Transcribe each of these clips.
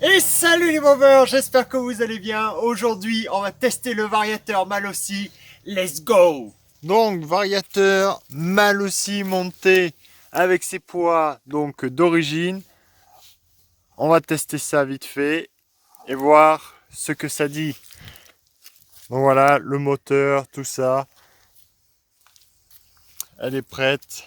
Et salut les movers, j'espère que vous allez bien. Aujourd'hui, on va tester le variateur Malossi. Let's go! Donc, variateur mal aussi monté avec ses poids donc d'origine. On va tester ça vite fait et voir ce que ça dit. Donc voilà, le moteur, tout ça. Elle est prête.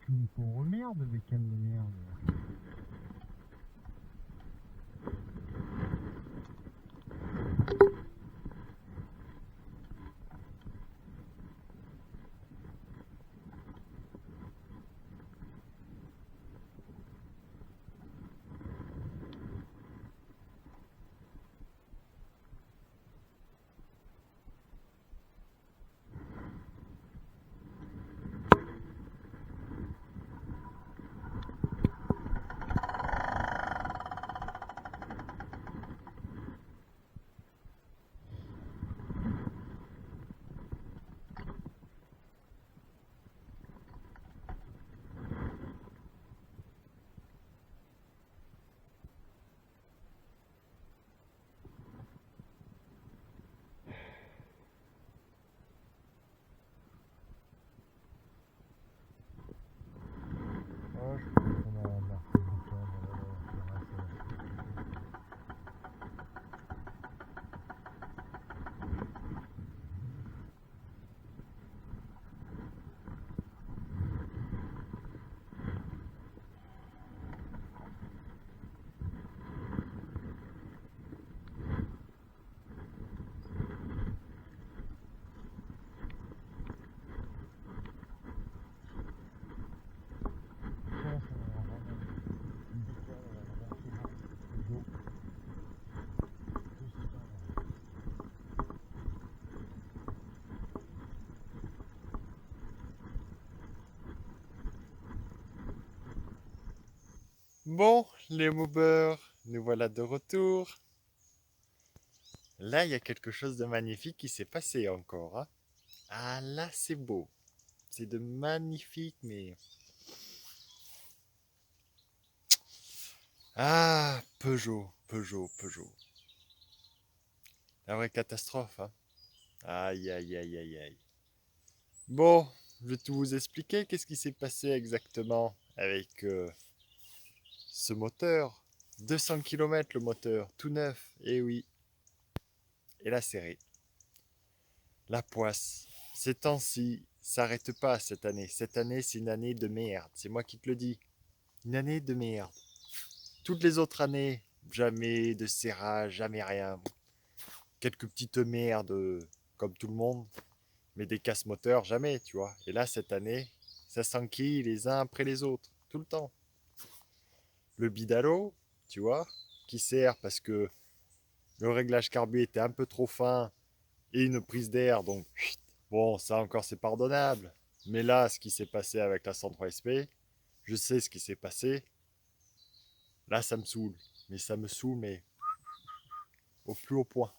Une pauvre merde, bécane de merde. Bon, les moubeurs, nous voilà de retour. Là, il y a quelque chose de magnifique qui s'est passé encore, hein. Ah là, c'est beau. C'est de magnifique, mais... Ah, Peugeot, Peugeot, Peugeot. La vraie catastrophe, hein. Aïe, aïe, aïe, aïe, aïe. Bon, je vais tout vous expliquer. Qu'est-ce qui s'est passé exactement avec ce moteur? 200 km le moteur, tout neuf. Eh oui. Et la serrée. La poisse. Ces temps-ci, s'arrête pas cette année. Cette année, c'est une année de merde. C'est moi qui te le dis. Une année de merde. Toutes les autres années, jamais de serrage, jamais rien. Quelques petites merdes comme tout le monde, mais des casse-moteurs, jamais, tu vois. Et là, cette année, ça s'enquille les uns après les autres, tout le temps. Le bidalo, tu vois, qui sert parce que le réglage carbu était un peu trop fin et une prise d'air, donc bon, ça encore c'est pardonnable. Mais là, ce qui s'est passé avec la 103 SP, je sais ce qui s'est passé. Là, ça me saoule. Mais ça me saoule, mais au plus haut point.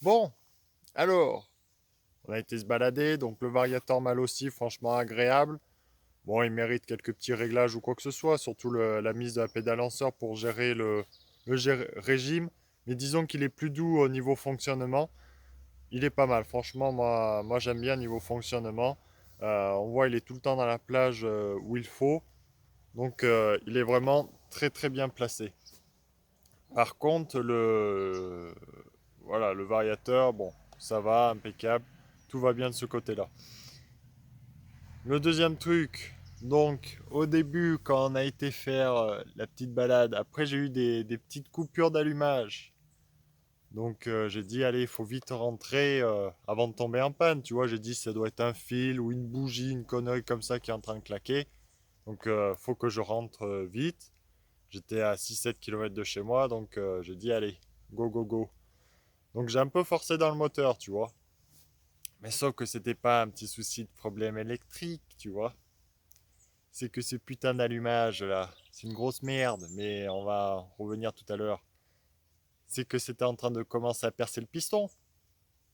Bon, alors, on a été se balader, donc le variateur mal aussi, franchement agréable. Bon, il mérite quelques petits réglages ou quoi que ce soit, surtout la mise de la pédale lanceur pour gérer le régime. Mais disons qu'il est plus doux au niveau fonctionnement. Il est pas mal, franchement, moi j'aime bien niveau fonctionnement. On voit il est tout le temps dans la plage où il faut. Donc il est vraiment très très bien placé. Par contre, voilà, le variateur, bon, ça va, impeccable. Tout va bien de ce côté-là. Le deuxième truc, donc au début quand on a été faire la petite balade, après j'ai eu des petites coupures d'allumage. Donc j'ai dit allez, il faut vite rentrer avant de tomber en panne. Tu vois, j'ai dit ça doit être un fil ou une bougie, une connerie comme ça qui est en train de claquer. Donc faut que je rentre vite. J'étais à 6-7 km de chez moi, donc j'ai dit allez, go go go. Donc j'ai un peu forcé dans le moteur, tu vois. Mais sauf que c'était pas un petit souci de problème électrique, tu vois. C'est que ce putain d'allumage là, c'est une grosse merde, mais on va revenir tout à l'heure. C'est que c'était en train de commencer à percer le piston.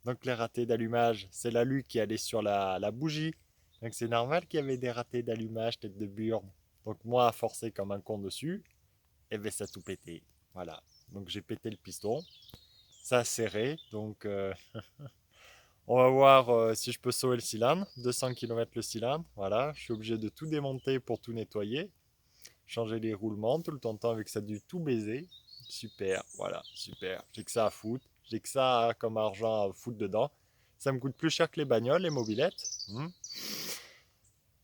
Donc les ratés d'allumage, c'est l'alu qui allait sur la bougie. Donc c'est normal qu'il y avait des ratés d'allumage, tête de burne. Donc moi, à forcer comme un con dessus, et ben ça a tout pété. Voilà. Donc j'ai pété le piston. Ça a serré. Donc on va voir si je peux sauver le cylindre. 200 km le cylindre. Voilà. Je suis obligé de tout démonter pour tout nettoyer. Changer les roulements tout le temps avec ça a dû tout baiser. Super, voilà, super. J'ai que ça à foutre. J'ai que ça comme argent à foutre dedans. Ça me coûte plus cher que les bagnoles, les mobylettes.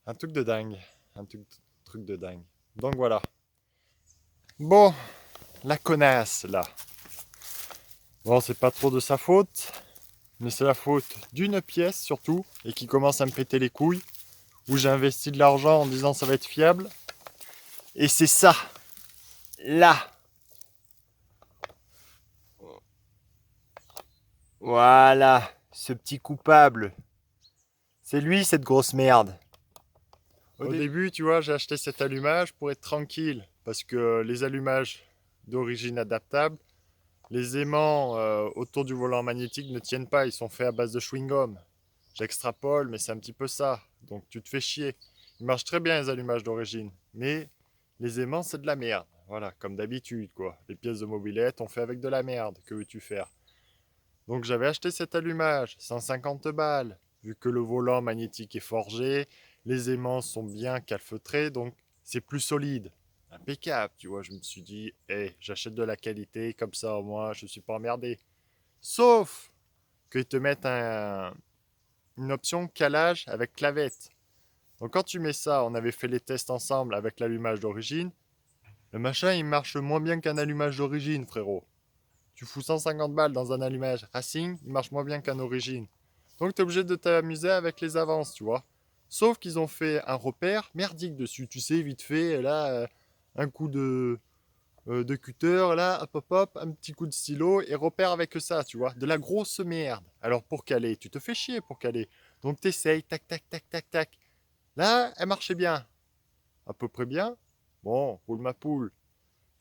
Un truc de dingue. Un truc de dingue. Donc voilà. Bon, la connasse là. Bon, c'est pas trop de sa faute, mais c'est la faute d'une pièce surtout, et qui commence à me péter les couilles, où j'ai investi de l'argent en disant ça va être fiable. Et c'est ça, là. Voilà, ce petit coupable. C'est lui cette grosse merde. Au début, tu vois, j'ai acheté cet allumage pour être tranquille, parce que les allumages d'origine adaptable, les aimants autour du volant magnétique ne tiennent pas, ils sont faits à base de chewing-gum. J'extrapole, mais c'est un petit peu ça. Donc tu te fais chier. Ils marchent très bien les allumages d'origine, mais les aimants c'est de la merde. Voilà, comme d'habitude quoi. Les pièces de mobilette on fait avec de la merde. Que veux-tu faire? Donc j'avais acheté cet allumage, 150 balles. Vu que le volant magnétique est forgé, les aimants sont bien calfeutrés, donc c'est plus solide. Impeccable, tu vois. Je me suis dit, hey, j'achète de la qualité, comme ça au moins je suis pas emmerdé. Sauf qu'ils te mettent une option calage avec clavette. Donc quand tu mets ça, on avait fait les tests ensemble avec l'allumage d'origine, le machin il marche moins bien qu'un allumage d'origine, frérot. Tu fous 150 balles dans un allumage racing, il marche moins bien qu'un origine. Donc tu es obligé de t'amuser avec les avances, tu vois. Sauf qu'ils ont fait un repère merdique dessus, tu sais, vite fait, là, un coup de cutter, là, hop hop hop, un petit coup de stylo, et repère avec ça, tu vois. De la grosse merde. Alors pour caler, tu te fais chier pour caler. Donc t'essayes, tac, tac, tac, tac, tac. Là, elle marchait bien. À peu près bien. Bon, roule ma poule.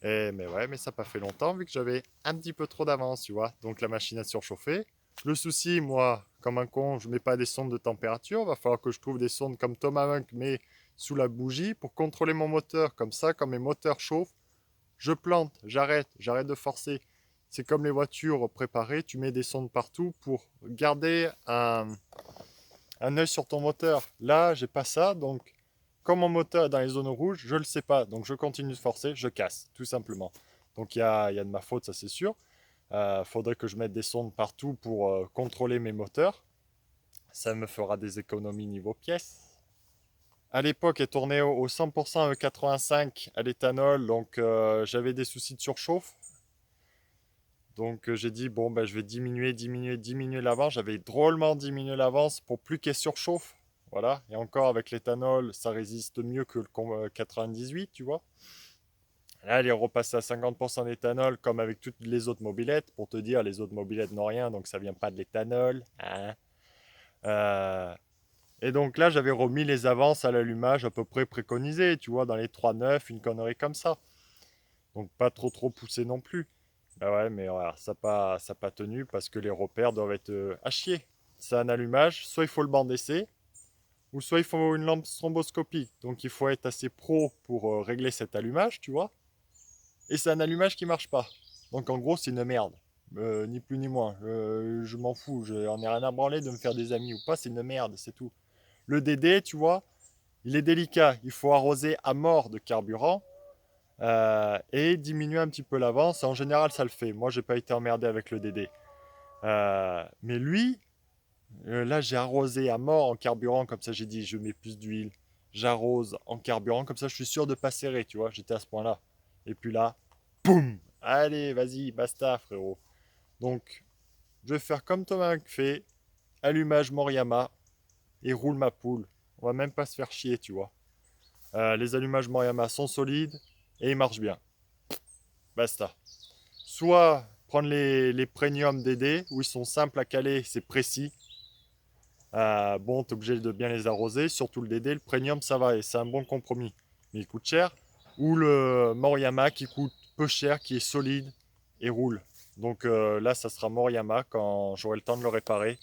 Mais ouais, mais ça n'a pas fait longtemps vu que j'avais un petit peu trop d'avance, tu vois. Donc la machine a surchauffé. Le souci, moi, comme un con, je mets pas des sondes de température. Va falloir que je trouve des sondes comme Tomahawk, mais sous la bougie pour contrôler mon moteur. Comme ça, quand mes moteurs chauffent, je plante, j'arrête de forcer. C'est comme les voitures préparées, tu mets des sondes partout pour garder un œil sur ton moteur. Là, j'ai pas ça, donc comme mon moteur est dans les zones rouges, je le sais pas. Donc je continue de forcer, je casse, tout simplement. Donc il y a de ma faute, ça c'est sûr. Faudrait que je mette des sondes partout pour contrôler mes moteurs. Ça me fera des économies niveau pièces. À l'époque, elle tournait au 100% E85 à l'éthanol, donc j'avais des soucis de surchauffe. Donc j'ai dit, bon, ben, je vais diminuer l'avance. J'avais drôlement diminué l'avance pour plus qu'elle surchauffe. Voilà. Et encore, avec l'éthanol, ça résiste mieux que le 98, tu vois. Là, elle est repassée à 50% d'éthanol, comme avec toutes les autres mobilettes. Pour te dire, les autres mobilettes n'ont rien, donc ça vient pas de l'éthanol. Hein. Euh, Et donc là, j'avais remis les avances à l'allumage à peu près préconisées, tu vois, dans les 3,9, une connerie comme ça. Donc pas trop poussé non plus. Bah ouais, mais voilà, ça pas tenu parce que les repères doivent être à chier. C'est un allumage, soit il faut le banc d'essai, ou soit il faut une lampe stromboscopie. Donc il faut être assez pro pour régler cet allumage, tu vois. Et c'est un allumage qui marche pas. Donc en gros, c'est une merde. Ni plus ni moins. Je m'en fous, j'en ai rien à branler de me faire des amis ou pas, c'est une merde, c'est tout. Le DD, tu vois, il est délicat. Il faut arroser à mort de carburant et diminuer un petit peu l'avance. En général, ça le fait. Moi, j'ai pas été emmerdé avec le DD. Mais lui, là, j'ai arrosé à mort en carburant. Comme ça, j'ai dit, je mets plus d'huile. J'arrose en carburant. Comme ça, je suis sûr de pas serrer, tu vois. J'étais à ce point-là. Et puis là, boum. Allez, vas-y, basta, frérot. Donc, je vais faire comme Thomas fait. Allumage Moriyama et roule ma poule. On va même pas se faire chier, tu vois. Les allumages Moriyama sont solides et ils marchent bien. Basta. Soit prendre les premium DD où ils sont simples à caler, c'est précis. Bon, t'es obligé de bien les arroser, surtout le DD. Le premium, ça va et c'est un bon compromis. Mais il coûte cher. Ou le Moriyama qui coûte peu cher, qui est solide et roule. Donc là, ça sera Moriyama quand j'aurai le temps de le réparer.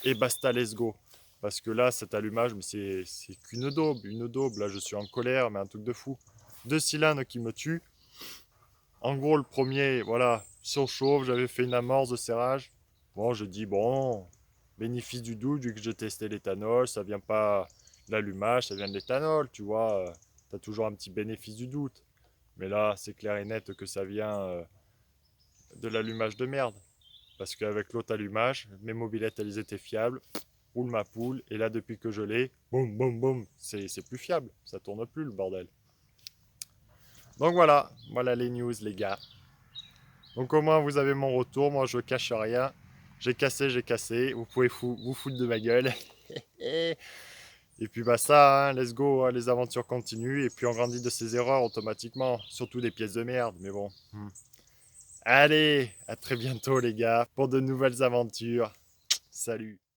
Et basta, let's go. Parce que là, cet allumage, mais c'est qu'une daube, une daube. Là, je suis en colère, mais un truc de fou. 2 cylindres qui me tuent. En gros, le premier, voilà, surchauffe, j'avais fait une amorce de serrage. Bon, je dis, bon, bénéfice du doute, vu que j'ai testé l'éthanol, ça vient pas de l'allumage, ça vient de l'éthanol, tu vois. T'as toujours un petit bénéfice du doute. Mais là, c'est clair et net que ça vient de l'allumage de merde. Parce qu'avec l'autre allumage, mes mobilettes, elles étaient fiables. roule ma poule. Et là, depuis que je l'ai, boum, boum, boum, c'est plus fiable. Ça tourne plus, le bordel. Donc voilà les news, les gars. Donc au moins, vous avez mon retour. Moi, je cache rien. J'ai cassé. Vous pouvez vous foutre de ma gueule. Et puis bah ça, hein, let's go, hein, les aventures continuent. Et puis on grandit de ses erreurs automatiquement. Surtout des pièces de merde, mais bon. Allez, à très bientôt les gars, pour de nouvelles aventures. Salut.